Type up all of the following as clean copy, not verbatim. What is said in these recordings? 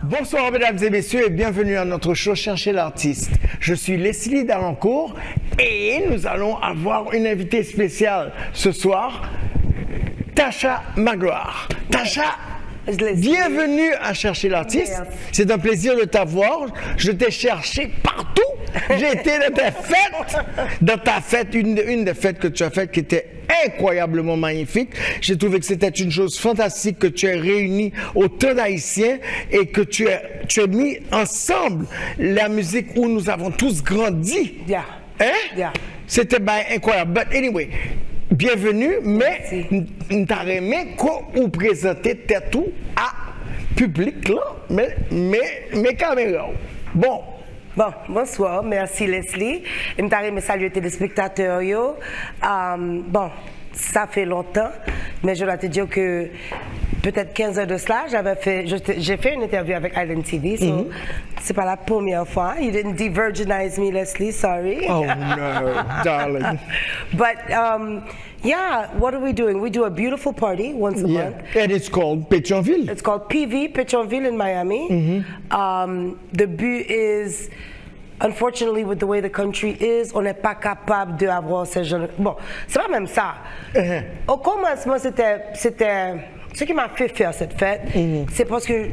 Bonsoir mesdames et messieurs et bienvenue à notre show Chercher l'artiste. Je suis Leslie Dalancourt et nous allons avoir une invitée spéciale ce soir, Tasha Magloire. Tasha, bienvenue à Chercher l'artiste. C'est un plaisir de t'avoir. Je t'ai cherché partout. J'ai été dans ta fête, une des fêtes que tu as faites qui était incroyablement magnifique. J'ai trouvé que c'était une chose fantastique que tu aies réuni autant d'Haïtiens et que tu aies mis ensemble la musique où nous avons tous grandi. Yeah. Hein? Yeah. C'était incroyable. But anyway, bienvenue, mais nous t'avons aimé qu'on présenter tout à public là, mais caméras. Bon. Bon, bonsoir, merci Leslie. Je me saluer téléspectateurs. Bon, ça fait longtemps, mais je dois te dire que peut-être 15 heures de cela, j'ai fait une interview avec Island TV, so c'est pas la première fois. You didn't de-virginize me, Leslie, sorry. Oh no, darling. But yeah, what are we doing? We do a beautiful party once a month. And it's called Pétionville. It's called PV, Pétionville in Miami. The but is, unfortunately, with the way the country is, on n'est pas capable d'avoir ces gens. Bon, c'est pas même ça. Au commencement, c'était ce qui m'a fait faire cette fête, c'est parce que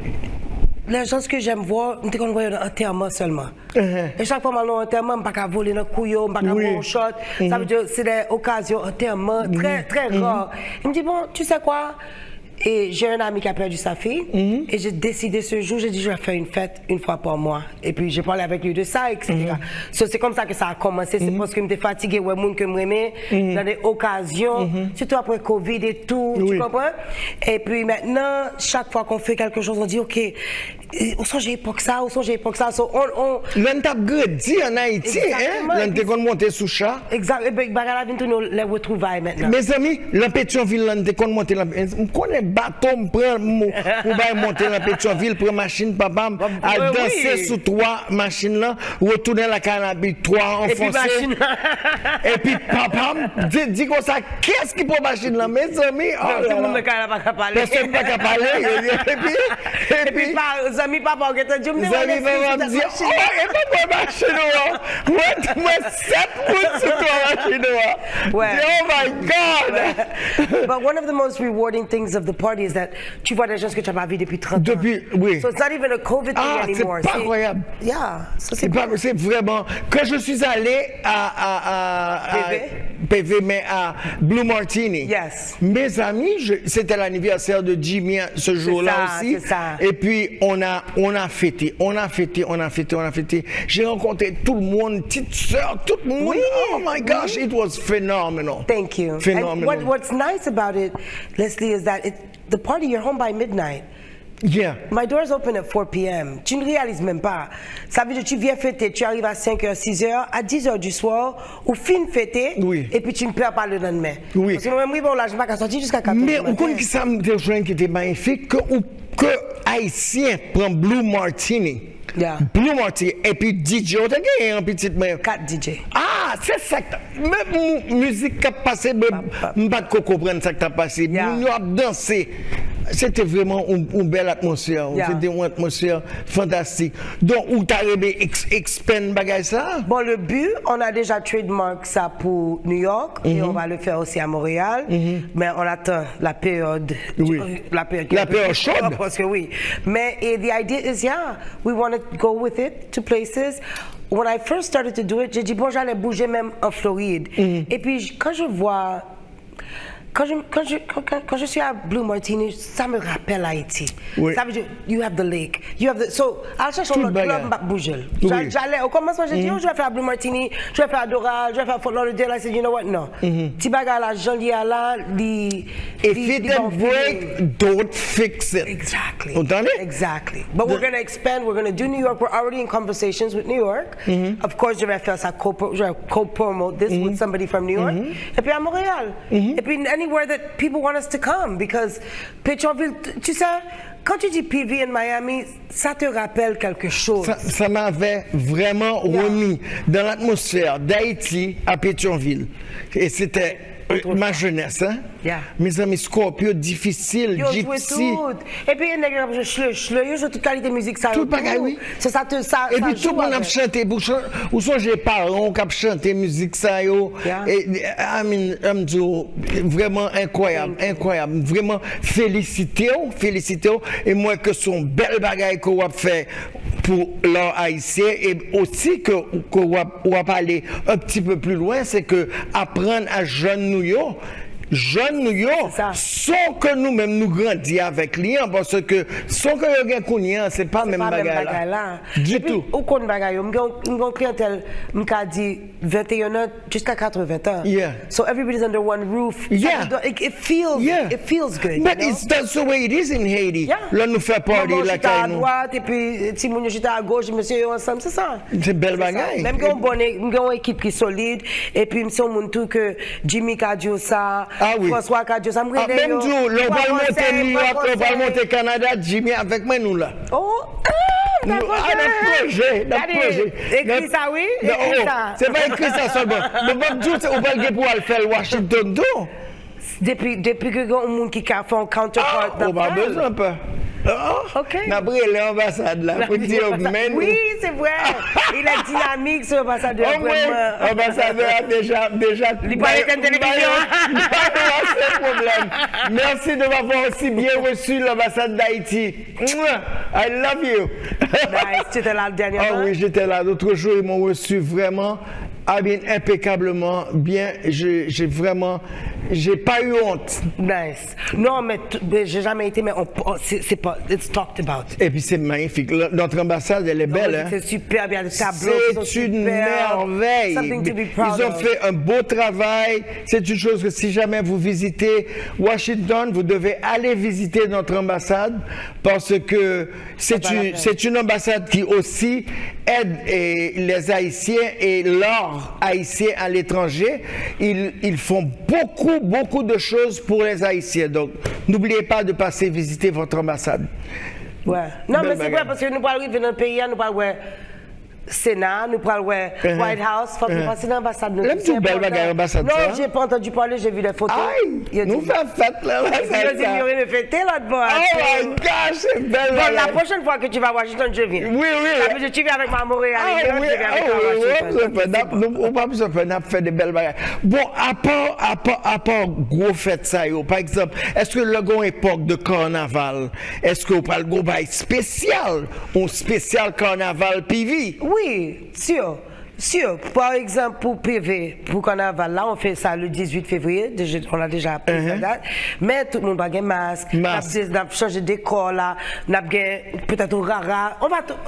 les gens que j'aime voir, on qu'on voit un enterrement seulement. Et chaque fois que je un enterrement, je ne peux pas voler un couillon, je ne peux pas boire un shot. Ça veut dire que c'est des occasions enterrement très, très rares. Il me dit, bon, tu sais quoi? Et j'ai un ami qui a perdu sa fille. Et j'ai décidé ce jour, j'ai dit, je vais faire une fête une fois par mois. Et puis j'ai parlé avec lui de ça, etc. So, c'est comme ça que ça a commencé. C'est parce que j'étais fatiguée, ouais, monde que j'aimais, dans des occasions, surtout après Covid et tout, tu comprends? Et puis maintenant, chaque fois qu'on fait quelque chose, on dit, OK, où sont j'ai époque ça, où sont j'ai époque ça. So, l'on t'a grandi en Haïti, hein? L'on t'a monté sous chat. Exact. Et bien, la vie nous les retrouvailles maintenant. Mes amis, la Pétionville, l'on t'a monté. Je connais bateau, pour monter la Pétionville, pour machine, papa, à danser sous trois machines là, retourner la cannabis, trois enfoncés. Et puis papa, dit comme ça, qu'est-ce qui pour machine là? Mes amis, tout le monde ne peut pas parler. Personne ne peut pas parler. Et puis, amis papa, on te dit, amis papa me dit, oh, et pas pour machine, moi, 7 mois sur toi machine. Oh my God! But one of the most rewarding things of the party is that tu vois des gens que tu n'as pas vu depuis 30 ans. Oui. So it's not even a COVID thing anymore. C'est pas incroyable. Yeah. So c'est vraiment. Quand je suis allé à PV, mais à Blue Martini. Yes. Mes amis, c'était l'anniversaire de Jimmy ce jour-là aussi. C'est ça. Et puis on a fêté. J'ai rencontré tout le monde, petite sœur, tout le monde. Oh my gosh, it was phenomenal. Thank you. Phenomenal. And what's nice about it, Leslie, is that the party, you're home by midnight. Yeah. My doors open at 4 p.m. Tu ne réalises même pas. Ça veut dire que tu viens fêter, tu arrives à 5h, 6h, à 10h du soir, ou fin fêter, et puis tu ne perds pas le lendemain. Oui. Parce que moi-même, bon, là, je ne vais pas sortir jusqu'à 4h. Mais vous connaissez qui ça me qui était magnifique, que Haïtien prend Blue Martini. Yeah. Blue Martini, et puis DJ, on a gagné un petit peu. 4 DJ. Ah, c'est ça. Même musique qui a passé, je ne peux pas comprendre ça qui a passé. Nous avons dansé. C'était vraiment une belle atmosphère. C'était une atmosphère fantastique. Donc, où tu as expand bagage ça? Bon, le but, on a déjà trademark ça pour New York et on va le faire aussi à Montréal. Mais on attend la période. La période chaude. Parce que oui. Mais the idea is, we want to go with it to places. When I first started to do it, j'ai dit, bon, j'allais bouger même en Floride. Et puis, quand je vois Quand je suis à Blue Martini, ça me rappelle Haïti. Oui. Ça veut dire, you have the lake, you have the... So, à chaque fois, le club m'a bougé. J'allais, au commencement, j'ai dit, oh, je vais faire Blue Martini, je vais faire Doral, je vais faire Fort Lauderdale. I said, you know what, no. Tibaga la janvier là, if it don't break, don't fix it. Exactly. Entendez? Exactly. But we're going to expand, we're going to do New York. We're already in conversations with New York. Of course, je vais faire ça, je vais co-promote this with somebody from New York. Et puis à Montréal. Et puis anywhere that people want us to come. Because Pétionville, tu sais, quand tu dis PV in Miami, ça te rappelle quelque chose. Ça m'avait vraiment remis dans l'atmosphère d'Haïti à Pétionville. Et c'était ma jeunesse, hein? Yeah. Mes amis Scorpio, difficile, Yo, joué Gypsy. tout. Et puis, il y a des chleux, yo, toute qualité de musique, ça. Tout bagaille, oui. C'est ça, ça. Et puis ça tout le monde a avec. chanté, ou sont j'ai parents qui ont chanté musique ça yo. Yeah. Et Amzo, vraiment incroyable, incroyable. Vraiment félicité. Et moi que son bel bagaille qu'on a fait pour l'art haïtien et aussi qu'on va parler un petit peu plus loin, c'est que apprendre à jeune nous yo, sans que nous-mêmes nous grandis avec lui, parce que sans que nous gagnons, c'est pas même bagaille là. Du tout. Ou qu'on bagaille, m'gon clientèle, m'ka dit 21 ans jusqu'à 80 ans. Yeah. So everybody's under one roof. Yeah. It feels good. But you know? that's the way it is in Haiti. Yeah. Là, nous fait party Maman la chita à caille nous. droite et puis si moun yo chita à gauche, monsieur yo ensemble, c'est ça. C'est belle bagaille. Même qu'on une équipe qui est solide et puis m'son moun tout que Jimmy Kadio ça, Ah oui. François Kadio ça me Ah, même Dieu, on va monter New York, on va monter Canada, Jimmy avec moi nous là. Oh, Nous, notre projet. écrit ça, oui? Écrit ça. C'est pas écrit ça seulement. Mais même Dieu, on va le pour aller faire Washington tout. Depuis que y a un monde qui a fait un counterpart On va besoin pas. OK. On a pris l'ambassade là pour dire oui, c'est vrai. Il est dynamique, ce ambassadeur. Oh oui, l'ambassadeur a déjà. Il parle de télévision. C'est le problème. Merci de m'avoir aussi bien reçu l'ambassade d'Haïti. I love you. Nice. Tu étais là le dernier Ah oui, j'étais là l'autre jour. Ils m'ont reçu vraiment impeccablement bien. J'ai pas eu honte. Nice. Non, mais j'ai jamais été, mais c'est pas. It's talked about. Et puis c'est magnifique. Notre ambassade, elle est belle. Hein? C'est super bien. Les tableaux. C'est une merveille. Something to be proud Ils ont of. fait un beau travail. C'est une chose que si jamais vous visitez Washington, vous devez aller visiter notre ambassade parce que c'est une ambassade qui aussi aide les Haïtiens et l'art haïtien à l'étranger. Ils font beaucoup de choses pour les Haïtiens. Donc, n'oubliez pas de passer visiter votre ambassade. Ouais. Non, Belle mais c'est bagarre. vrai parce que nous parlons arriver dans le pays, nous parlons Sénat, nous parlons White House, faut nous passer dans l'ambassade. L'aime tout belle bagarre ambassade. Non, j'ai pas entendu parler, j'ai vu les photos. Aïe, nous faisons fête là. Je dis, il me fêter l'autre bord. Oh my gosh, c'est belle Bon, la bagarre. prochaine fois que tu vas à Washington, je viens. Oui. Ça veut dire que tu viens avec ma Montréal. Ah oui, on pas besoin de faire des belles bagages. Bon, à part gros fête ça, yo, par exemple, est-ce que le grand époque de carnaval, est-ce que vous parlez de gros bail spécial, un spécial carnaval PV? Oui, sûr. Par exemple, pour PV, pour carnaval, là, on fait ça le 18 février. On a déjà appris la date. Mais tout le monde va avoir un masque. On va changer de décor là. On va peut-être un rara.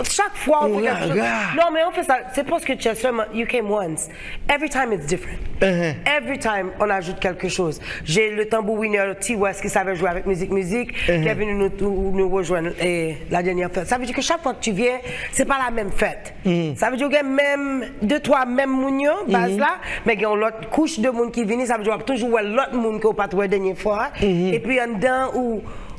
Chaque fois, on fait quelque chose. Non, mais on fait ça. C'est parce que tu as seulement, you came once. Every time it's different. Every time, on ajoute quelque chose. J'ai le tambourineur T-West qui savait jouer avec musique, qui est venu nous rejoindre la dernière fête. Ça veut dire que chaque fois que tu viens, c'est pas la même fête. Ça veut dire qu'il y a même 2-3 même mounio, base là, mais il y a une autre couche de monde qui vient, ça veut dire toujours l'autre monde qui n'a pas trouvé la dernière fois. Et puis en dedans,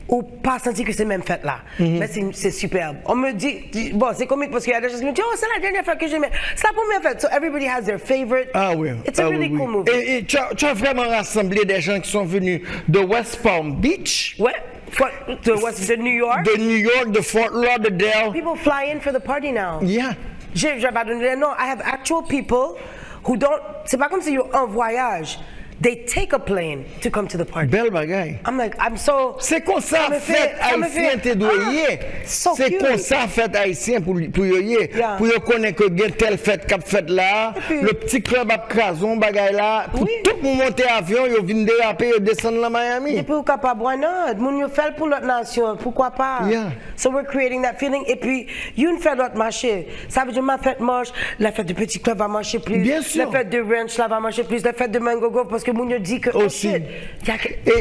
ou pas senti que c'est même fête là. Mais c'est superbe. On me dit, bon, c'est comique parce qu'il y a des gens qui me disent, oh, c'est la dernière fête que j'ai, mais c'est la première fête. So everybody has their favorite. Ah oui. It's a really cool movie. Et tu as vraiment rassemblé des gens qui sont venus de West Palm Beach. Ouais. De New York. De New York, de Fort Lauderdale. People fly in for the party now. Yeah. Je vais pas donner les noms. I have actual people who don't. C'est pas comme si you're en voyage. They take a plane to come to the party. Belle bagaille. I'm like, I'm so. C'est comme ça, fête haïtien te doyer. C'est comme ça, fête haïtien pour yoyer. Pour yo connaître que gen telle fête cap fête là, le petit club à Crazon bagaille là, pour tout le monde monter avion, yo vinn déraper, yo descendre dans Miami. Et puis, capable, why not? Moun yo fait pour notre nation, pourquoi pas? Yeah. So we're creating that feeling. Et puis, you fait notre marché. Ça veut dire ma fête marche, la fête du petit club va marcher plus. Bien sûr. La fête de Ranch là va marcher plus, la fête de Mangogo parce que moun yo dit que. Aussi. Et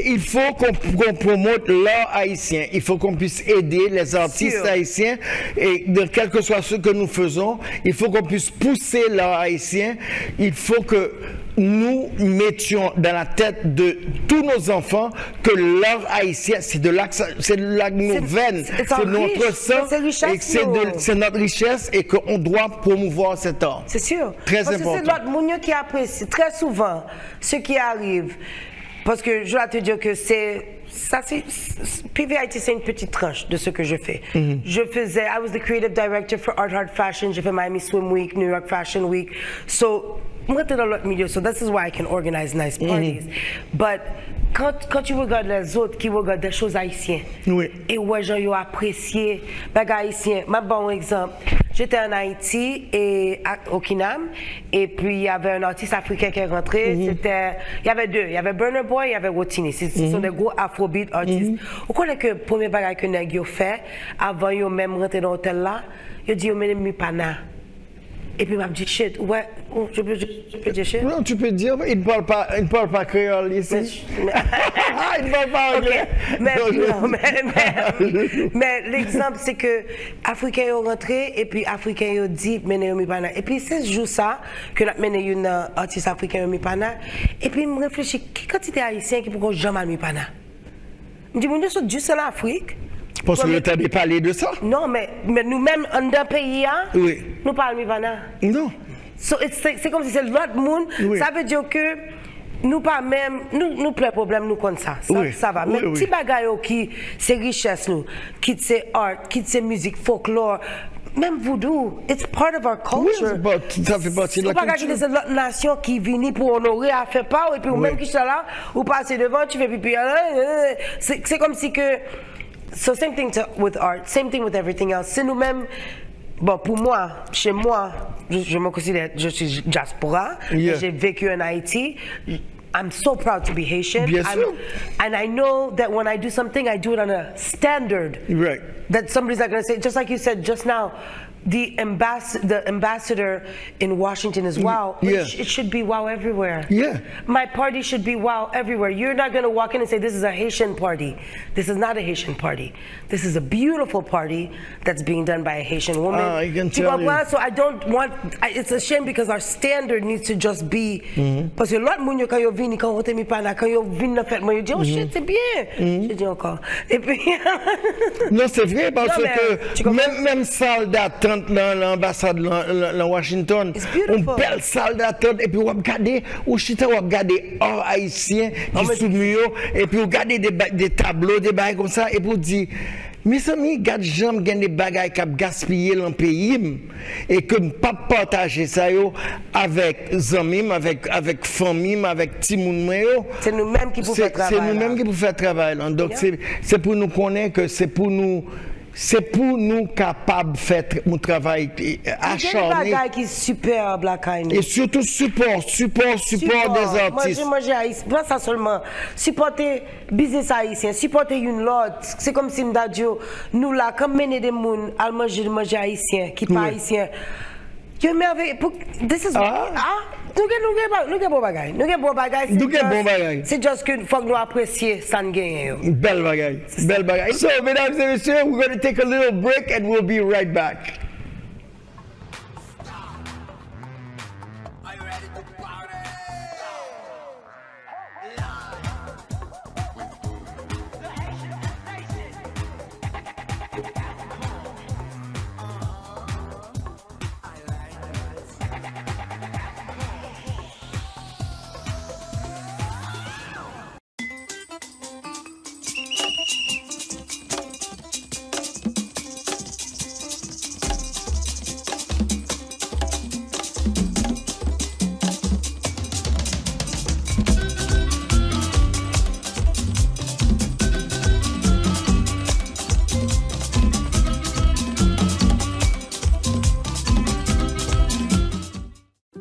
il faut qu'on promote l'art haïtien. Il faut qu'on puisse aider les artistes haïtiens. Et de quel que soit ce que nous faisons, il faut qu'on puisse pousser l'art haïtien. Il faut que nous mettions dans la tête de tous nos enfants que l'art haïtien, c'est de là que nos veines, c'est notre sang, et que c'est notre richesse et qu'on doit promouvoir cet art. C'est sûr. Très parce important. Que c'est l'autre monde qui apprécie très souvent ce qui arrive. Parce que je dois te dire que PVIT, c'est une petite tranche de ce que je fais. I was the creative director for Art Hard Fashion. J'ai fait Miami Swim Week, New York Fashion Week. So, moi, j'étais dans l'autre milieu. So, this is why I can organize nice parties. But, quand tu regardes les autres qui regardent des choses haïtiennes, et ouais, gens, ils ont apprécié les haïtiens. Je vais bon exemple. J'étais en Haïti et au Kinam, et puis il y avait un artiste africain qui est rentré. Il y avait deux. Il y avait Burna Boy et il y avait Rotini. Ce sont des gros afrobeat artistes. Vous connaissez que le premier bagage que nous avons fait, avant de même rentrer dans l'hôtel là, il a dit, on m'a mis pana. Et puis il m'a dit shit. Ouais, je peux dire shit? Non, tu peux dire, il ne parle pas créole ici. Il ne parle pas anglais. Mais l'exemple, c'est que Africains sont rentrés et puis Africains ont dit, mené mi pana. Et puis c'est ce jour ça que nous mené une artiste africain mi pana. Et puis je me réfléchis, quelle quantité haïtien qui pourquoi jamais mi pana? Je me dis, mon Dieu, c'est juste en Afrique. Parce que tu avais parlé de ça? Non, mais nous-mêmes, en d'un pays, nous parlons de Mivana. Non. C'est comme si c'est l'autre monde. Ça veut dire que nous pas même, nous plein problème, nous comme ça. Ça va. Mais petit bagaille qui, c'est richesse, nous, qui c'est art, qui c'est musique, folklore. Même voodoo, it's part of our culture. Oui, ça fait partie de la culture. C'est l'autre nation qui vient pour honorer, à faire part, et puis même qui sont là, ou passer devant, tu fais pipi. C'est comme si que. So same thing with art, same thing with everything else. C'est nous-mêmes, bon pour moi, chez moi, je me considère, je suis diaspora, j'ai vécu en Haïti. I'm so proud to be Haitian. Bien sûr. And I know that when I do something, I do it on a standard. Right. That somebody's not going to say, just like you said just now, the ambassador in Washington is wow. It should be wow everywhere. Yeah. My party should be wow everywhere. You're not going to walk in and say, this is a Haitian party. This is not a Haitian party. This is a beautiful party that's being done by a Haitian woman. I can tell you. So I don't want, it's a shame because our standard needs to just be, parce que l'autre monde, quand ils viennent, quand ils viennent, quand ils viennent, ils disent, oh shit, c'est bien. Je dis encore. Et puis. Non, c'est vrai, parce que même salle d'attente dans l'ambassade de Washington, une belle salle d'attente, et puis on va regarder, ou chita, on va regarder hors haïtien, qui sous mur, et puis on regarde des tableaux, des bagages comme ça, et puis on dit, mes amis, regarde, j'aime des bagages qui ont gaspillé dans le pays, et que ne pas partager ça avec amis, avec famille, avec petit monde. C'est nous-mêmes qui pouvons faire travail. C'est nous-mêmes qui pouvons faire travail. Donc c'est pour nous connaître que c'est pour nous capables de faire mon travail acharné. Il y a des bagages qui sont super Black Eyed. Et surtout support des artistes. Moi, j'ai pas ça seulement. Supporter business haïtien, supporter une l'autre. C'est comme si nous là, comme mener des gens à manger haïtien, qui pas haïtien. Dieu merveilleux. This is nous avons bon bagage. C'est juste qu'il faut que nous apprécions ça nous gagne. Belle bagage. So, mesdames et messieurs, we're going to take a little break and we'll be right back.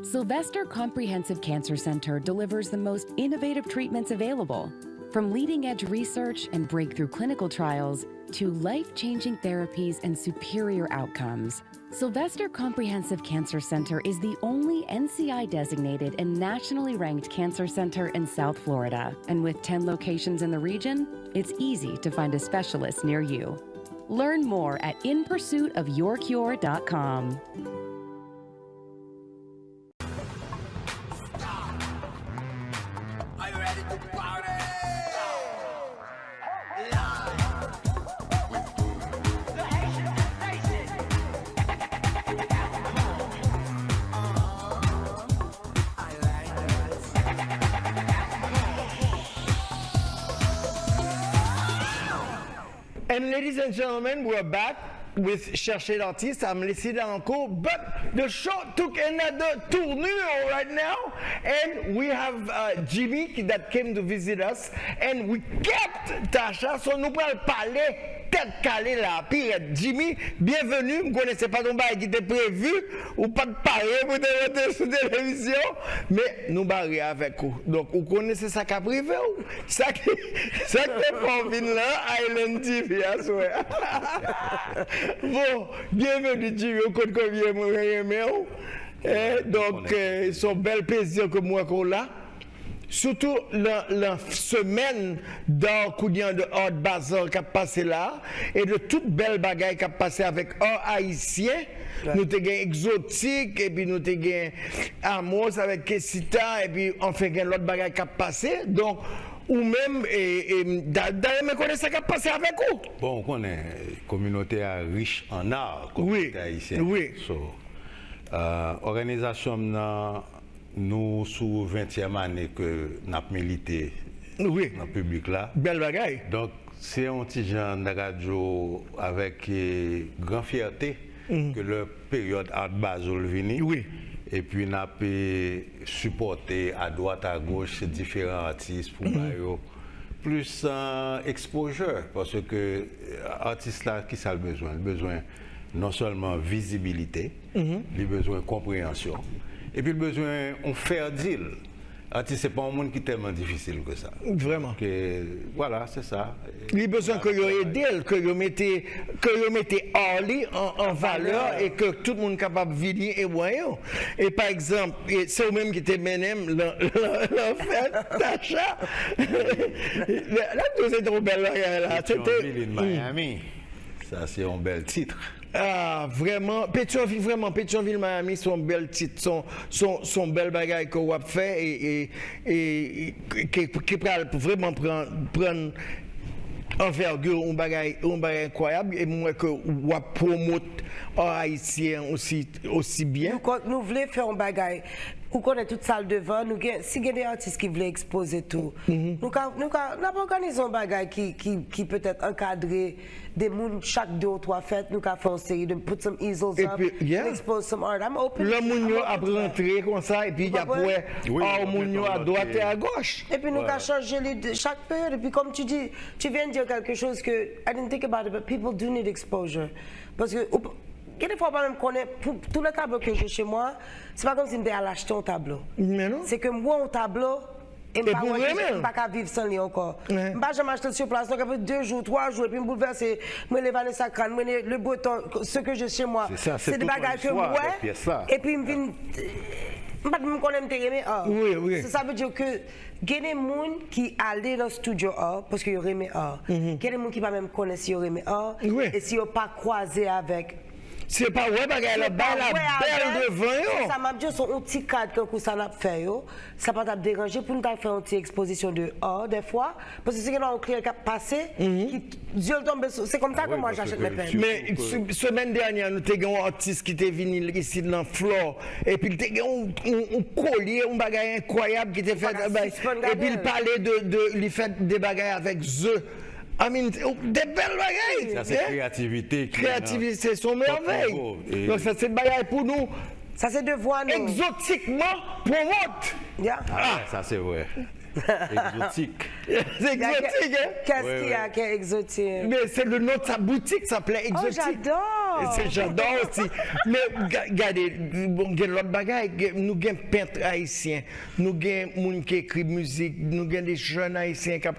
Sylvester Comprehensive Cancer Center delivers the most innovative treatments available. From leading-edge research and breakthrough clinical trials to life-changing therapies and superior outcomes, Sylvester Comprehensive Cancer Center is the only NCI-designated and nationally ranked cancer center in South Florida. And with 10 locations in the region, it's easy to find a specialist near you. Learn more at inpursuitofyourcure.com. And ladies and gentlemen, we're back with Chercher l'artiste. I'm Leslie Dalancourt, but the show took another tournure right now, and we have Jimmy that came to visit us, and we kept Tasha, so nous allons parler tête calée là. Puis Jimmy, bienvenue. Je ne connaissais pas ton bail qui était prévu, ou pas de parler pour te rentrer sur télévision, mais nous barrer avec vous. Donc, vous connaissez ça qui a privé ou? Ça qui est pour venir là, Island TV, à souhait. Bon, bienvenue Jimmy, on compte combien moi j'aime. Donc, c'est un bel plaisir que moi qu'on là. Surtout la semaine d'Arcoudien de Art Bazar qui a passé là, et de toutes belles bagailles qui a passé avec art haïtien. Nous avons exotique, et puis nous avons Amos avec Kessita, et puis enfin l'autre bagaille qui a passé. Donc, ou même, d'ailleurs, me connaissez ce qui a passé avec vous? Bon, on connaît la communauté riche en art, communauté haïtienne. Oui. So, organisation, nous, sous 20e année que nous avons milité dans le public là. Belle bagaille. Donc, c'est un petit genre de radio avec grande fierté que la période Art Basel vini. Oui. Et puis, nous avons supporté à droite, à gauche ces différents artistes pour plus exposure. Parce que l'artiste là, qui a le besoin? Le besoin non seulement visibilité, le besoin compréhension. Et puis le besoin on faire deal. C'est pas un monde qui est tellement difficile que ça. Vraiment. Que, voilà, c'est ça. Il a besoin que vous aidez, que vous mettez Harley en valeur et que tout le monde est capable de venir et voir. Et par exemple, c'est vous-même qui te menem l'enfer, Tasha. Là, vous êtes trop belle là. C'était Miami. Ça, c'est un bel titre. Ah, vraiment, Pétionville, Miami, son bel titre, son bel bagage qu'on a fait et qui peut vraiment prendre envergure, un bagage incroyable, et moi que on promote haïtien aussi bien. Nous voulons faire un bagage. Nous connaissons toute salle devant. Si il y a des artistes qui veulent exposer tout, nous avons organisé un bagage qui peut être encadré des mondes chaque 2 ou 3 fêtes. Nous avons fait une série de put some easels up, expose some art. I'm open. Le monde a rentré comme ça et puis il y a pour à droite et à gauche. Et puis nous avons changé chaque période. Et puis comme tu dis, tu viens de dire quelque chose que I didn't think about it, but people do need exposure. Parce que des fois, même connaît pour tous les tableaux que j'ai chez moi, c'est pas comme si je allais acheter un tableau. C'est que moi, un tableau, et je ne peux pas vivre sans lui encore. Je ne peux pas jamais acheter sur place. Donc, après 2 jours, 3 jours, et puis je me bouleverse, je me lève à sa crâne, le breton, ce que j'ai chez moi, c'est des bagages que moi, et puis je me viens. Je ne connais pas. Oui. Ça veut dire que il y a des gens qui allaient dans le studio parce qu'ils aiment art. Il y a des gens qui ne même connaissent s'ils aiment art. Et s'ils n'ont pas croisé avec. C'est pas ouais bagaille la belle devant. Ça m'a dit son petit cadre que ça n'a fait ça pas t'a déranger pour nous faire une petite exposition de art des fois parce que c'est un client qui a passé qui Dieu tombe c'est comme ça que moi j'achète mes peines. Mais semaine dernière nous avons un artiste qui était venu ici dans Flore et puis il a un collier un bagage incroyable qui était fait et puis il parlait il fait des bagages avec eux. I mean, des belles bagailles. Ça, c'est créativité. Créativité, c'est son merveille. Donc, ça, c'est le bagage pour nous. Ça, c'est de voir nous. Exotiquement promote. Ça, c'est vrai. Exotique. C'est exotique, hein? Qu'est-ce qu'il y a qui est exotique? Mais c'est le nom de sa boutique, ça s'appelait Exotique. Oh, j'adore! J'adore aussi. Mais regardez, nous avons l'autre bagaille, nous avons peintres haïtiens, nous avons des gens qui écrivent musique, nous avons des jeunes haïtiens qui ont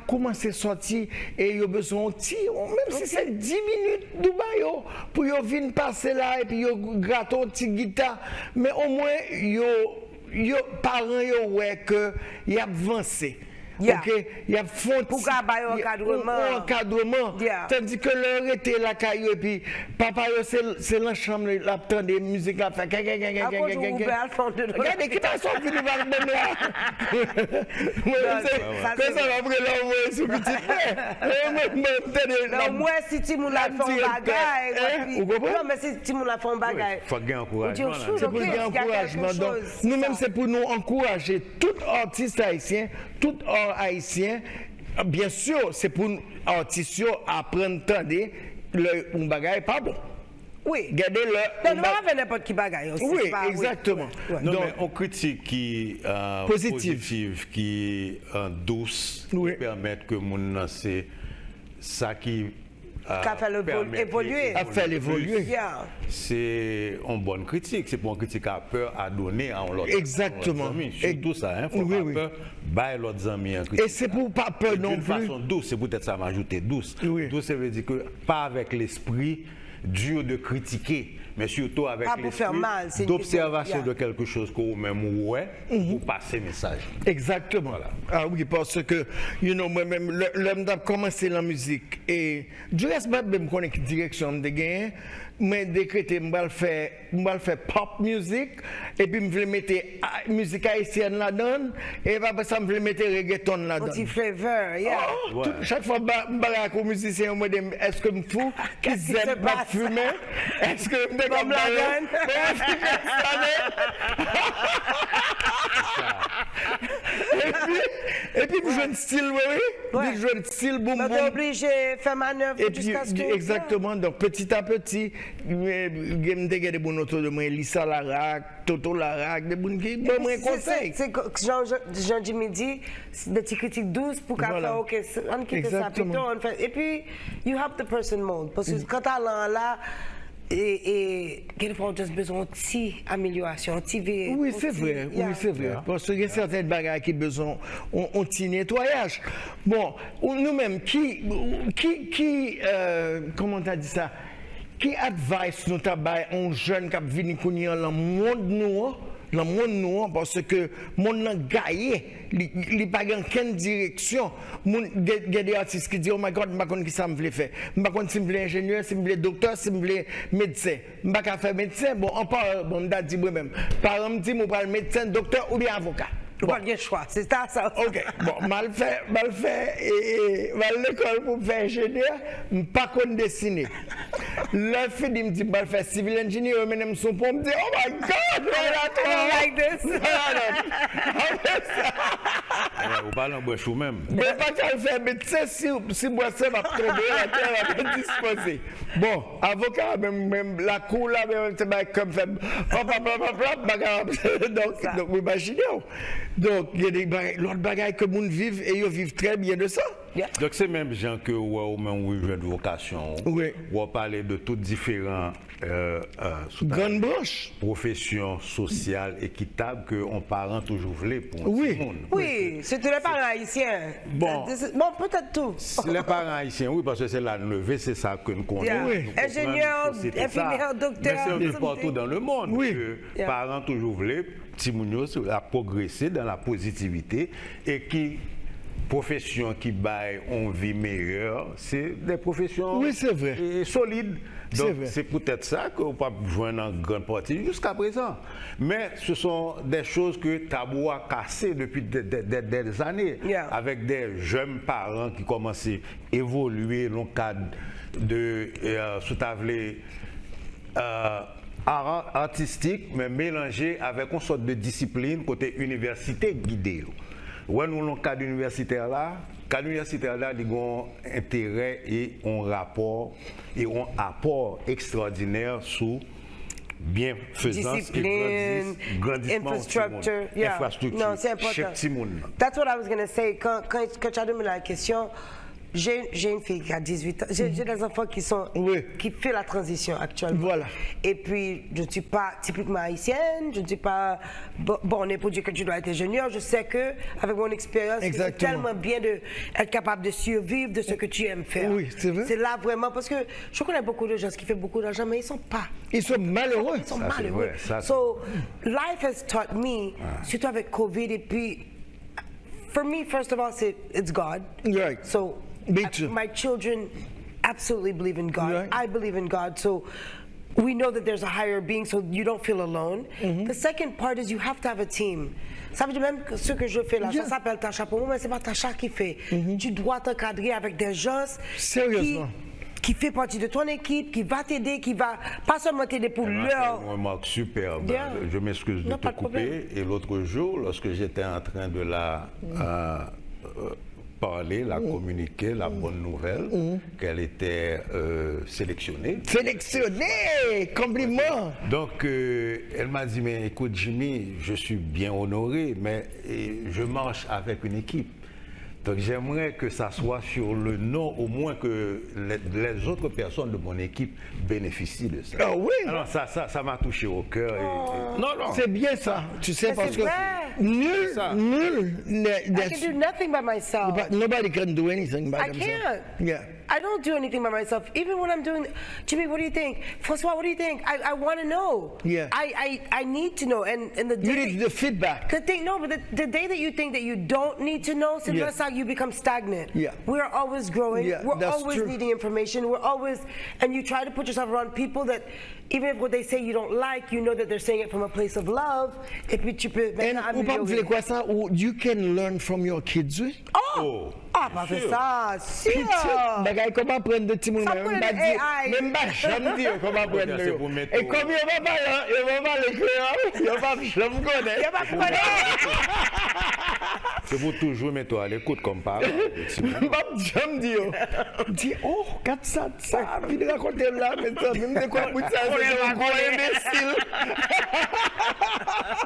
commencé à sortir et ils ont besoin de même si c'est 10 minutes Dubaï, pour qu'ils viennent passer là et puis ils grattent une petite guitare. Mais au moins, les parents ouais que y a avancé. OK, il y a font pour un encadrement. Tandis que leur était la caillou et puis papa c'est la chambre la tendre des musiques là fait regardez qui t'a sorti de la même là. Ça va prendre l'envoyer sur petit. Moi si tu me la font bagaille non mais si tu me la font bagaille faut gagner encouragement. C'est pour gagner encouragement. Donc nous même c'est pour nous encourager tout artiste haïtien, tout haïtien Bien sûr, c'est pour artistes apprendre à entendre le bagage pas bon. Oui. Regardez Non, nous ne pas faire n'importe qui bagaille aussi. Oui, c'est pas- exactement. Ouais. Non, Donc, mais on critique qui Positive. qui douce, Oui. qui permettent que mon c'est ça qui Qu'a fait évoluer. A fait évoluer. Yeah. C'est une bonne critique. C'est pour une critique à peur à donner à l'autre. Exactement. Surtout ça, hein. Faut Oui, pas oui. peur, bailler l'autre ami en critique. Et c'est pour pas peur non D'une plus. façon douce, c'est peut-être ça m'ajouter douce. Oui. Douce, ça veut dire que pas avec l'esprit dur de critiquer, mais surtout avec Pas pour faire mal, c'est l'esprit une d'observation question, de quelque chose qu'on même ouais pour passer message. Exactement. Ah oui, parce que, moi-même, l'homme a commencé la musique et je reste même connais quelle direction de gain, mais décrété, je vais faire pop music et puis je vais mettre musique haïtienne là-dedans et après ça, je vais mettre reggaeton Un là-dedans. petit flavor, yeah. Oh, chaque fois que je suis musicien, je me dis, est-ce que je me fous Qu'est-ce qu'ils qui se aiment pas passe? fumer? Est-ce que je me Comme la gun. Et puis, je joue un style, oui. Ouais. Je joue un style, boum, On est boum. obligé de faire manœuvre Et puis, jusqu'à ce que... exactement, donc petit à petit, je me dis des bons autour de moi, Lisa Larac, Toto Larac, des bons qui donnent un conseil. C'est Jean-Jimmy dit, c'est des petites critiques douces pour qu'à Voilà. faire, ok, on quitte ça, Exactement. plutôt, on fait. Et puis, you help the person mold. Parce que quand t'as là, et quelquefois, on a juste besoin de petite amélioration, Oui, c'est vrai, oui, c'est vrai. Parce qu'il y a certaines bagages qui ont besoin d'un petit nettoyage. Bon, nous-mêmes, comment tu as dit ça? Qui advice nous t'abaye un jeune qui a venu connaître le monde nous, parce que le monde n'a gagné, il n'a pas dans quelle direction. Il y a des artistes qui disent, oh my God, je ne sais pas qui ça me faire. Je ne sais pas si je veux ingénieur, si je veux docteur, si je veux médecin. Je ne sais pas faire médecin. Bon, on parle, bon, je dis moi-même. Par exemple, je dis, je médecin, docteur ou bien avocat. Bon. Pas de choix, c'est ça. Ok, bon, mal fait, mal l'école pour faire ingénieur, pas qu'on dessiner. Le fait de me dire, mal faire civil engineer, je me son pour me dire, oh my God, I don't like this. Vous parlez en bouche ou même. Mais pas qu'à faire médecin si moi ça va tomber la terre va disposer. Bon, avocat même la cour là même c'est pas comme fait donc vous imaginez. Donc il y a des l'autre bagaille que moun vivent et ils vivent très bien de ça. Yeah. Donc c'est même gens que ou même oui jeune vocation. Oui. Ou parler de toutes différents Grande branche. professions sociales équitables que on parent toujours voulait pour Oui. tout le monde. Oui, surtout les parents haïtiens. Bon. Bon, peut-être tout. Les parents haïtiens, oui, parce que c'est la levée, c'est ça que nous connaissons. Yeah. Oui. Nous comprenons, Ingénieur, c'était infirmière, ça. docteur, Mais c'est un peu something. partout dans le monde. Oui. Que Yeah. parents toujours voulaient, petits mounios, à progresser dans la positivité et qui professions qui baillent une vie meilleure, c'est des professions Oui, c'est vrai. solides. C'est Donc vrai. c'est peut-être ça qu'on peut joindre en grande partie jusqu'à présent. Mais ce sont des choses que Tabou a cassées depuis des années, Yeah. avec des jeunes parents qui commencent à évoluer dans le cadre de sous-tablé art artistique, mais mélangé avec une sorte de discipline côté université guidée. Ouais, nous, dans le cadre universitaire là, il a un intérêt et un rapport et un apport extraordinaire sur bienfaisance Discipline, et grandissement infrastructure. Yeah. infrastructure. Non, c'est important. Chaque petit monde. That's what I was going to say. Quand tu as demandé la question, j'ai une fille qui a 18 ans. J'ai des enfants qui Oui. qui font la transition actuellement. Voilà. Et puis, je ne suis pas typiquement haïtienne. Je ne suis pas... Bon, on est pour dire que tu dois être ingénieur. Je sais que avec mon expérience, c'est Exactement. tellement bien d'être capable de survivre de ce que tu aimes faire. Oui, c'est vrai. C'est là vraiment, parce que je connais beaucoup de gens qui font beaucoup d'argent, mais ils ne sont pas. Ils sont malheureux. Ils sont Ça, c'est malheureux. vrai, ça, c'est- So, life has taught me, surtout avec COVID, et puis, for me, first of all, it's God. Right. So, Me too. my children absolutely believe in God. Right. I believe in God. So, we know that there's a higher being, so you don't feel alone. Mm-hmm. The second part is you have to have a team. Ça veut dire même que ce que je fais là, Yeah. ça s'appelle Tasha pour moi, mais c'est pas Tasha qui fait. Tu dois t'encadrer avec des gens Sérieusement. qui fait partie de ton équipe, qui va t'aider, qui va pas seulement t'aider pour leur... Une remarque superbe. Bien. Je m'excuse de Non, te pas de couper. problème. Et l'autre jour, lorsque j'étais en train de la parlé, l'a communiqué la bonne nouvelle qu'elle était sélectionnée. Sélectionné, compliment. Donc, elle m'a dit, mais écoute Jimmy, je suis bien honoré, mais je marche avec une équipe. Donc j'aimerais que ça soit sur le nom, au moins que les autres personnes de mon équipe bénéficient de ça. Ah oui. Alors ça m'a touché au cœur. Non. C'est bien ça, tu sais, Mais parce c'est que vrai. nul. I can do nothing by myself. Nobody can do anything by I themselves. can't. Yeah. I don't do anything by myself. Even when I'm doing, Jimmy, what do you think? Francois, what do you think? I want to know. Yeah. I need to know. And the You day need the feedback. the thing, no, but the day that you think that you don't need to know, c'est Yeah. just like you become stagnant. Yeah. We're always growing. Yeah, We're that's always true. needing information. We're always, and you try to put yourself around people that, even if what they say you don't like, you know that they're saying it from a place of love. Et puis tu peux And maintenant ou pas me améliorer. faire quoi ça? Ou you can learn from your kids, oui? Oh! Ah, pas fait ça, sûr! Bagay, comment prendre de petits moun, Ça même prend pas le dire, AI. même pas jamais dire comment prendre c'est de pour mettre Et comme il va pas l'écrire, il va pas jamais connaître. Il va pas C'est pour toujours mettre à l'écoute comme parent. J'aime dire, dis, oh, regarde ça, puis de raconter là, mais ça, même de quoi, ça, c'est un gros imbécile.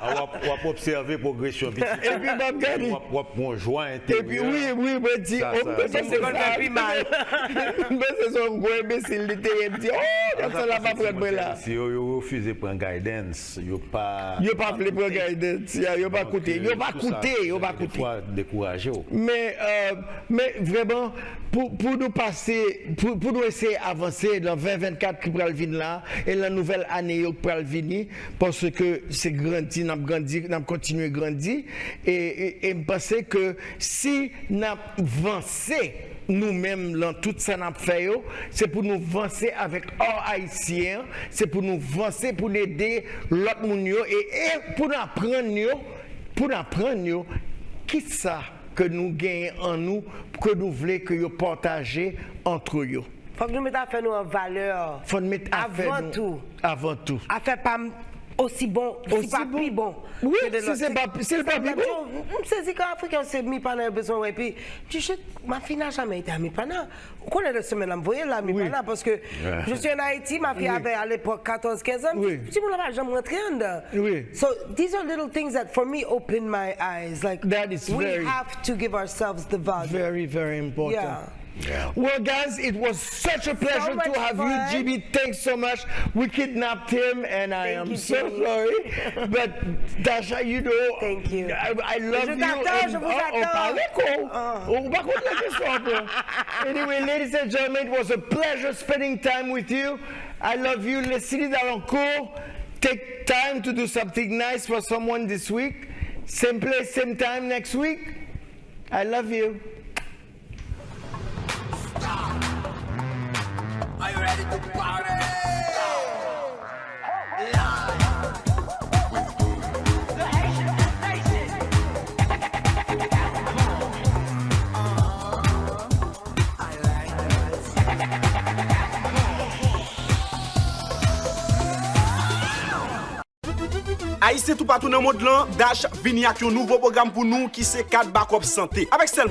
On va observer progression petite. Et puis, m'a gagné. On va joint Et puis, oui, me dit, Ça, oh, ça, mais ça, c'est ça ça. fait mal. Mais c'est son gros imbécile, il dit, oh, comme ça, là, pas prendre là. Si vous refusez de prendre guidance, vous pas. Yo pas voulu prendre guidance, yo pas coûté, yo pas coûté. Décourager. Mais vraiment, pour nous passer, pour nous essayer d'avancer dans 2024 qui va venir là, et la nouvelle année qui va venir, parce que c'est grandi, nous avons continué à grandir, et je pense que si nous avancé nous-mêmes dans tout ça nous fait, c'est pour nous avancer avec hors haïtien, c'est pour nous avancer pour aider l'autre monde et pour nous apprendre qui ça que nous gagnons en nous, que nous voulons que nous partager entre eux. Faut que nous mettions à faire nous en valeur. Faut nous mettre à faire Avant tout. Avant tout. À faire pas aussi bon, Aussi pas bon. plus bon. Oui, que de si l'autre. c'est pas plus bon. Je sais qu'en Afrique, on s'est mis pendant besoin. Et puis, ma fille n'a jamais été à Mipana. On connaît la semaine, on voyait là, Mipana, parce que je suis en Haïti, ma fille avait à l'époque 14-15 ans. Oui. Je dis, mon là, j'aime rentrer en dedans. Oui. So, these are little things that, for me, open my eyes. Like, That is we very- have to give ourselves the value. Very, very important. Yeah. Well, guys, it was such a pleasure much to have fun. you, Jimmy. Thanks so much. We kidnapped him, and I Thank am you, so Jimmy. sorry. But Tasha, you know, Thank you. I love Je you. t'attends, je vous attends. parlez quoi? On va continuer la question après. Anyway, ladies and gentlemen, it was a pleasure spending time with you. I love you. Leslie Dalancourt, take time to do something nice for someone this week. Same place, same time next week. I love you. Are you ready to party? The Haitian Nation. I like Haïtien tout partout dans le monde là, Dash vini avec un nouveau programme pour nous qui c'est 4 backup santé. Avec seulement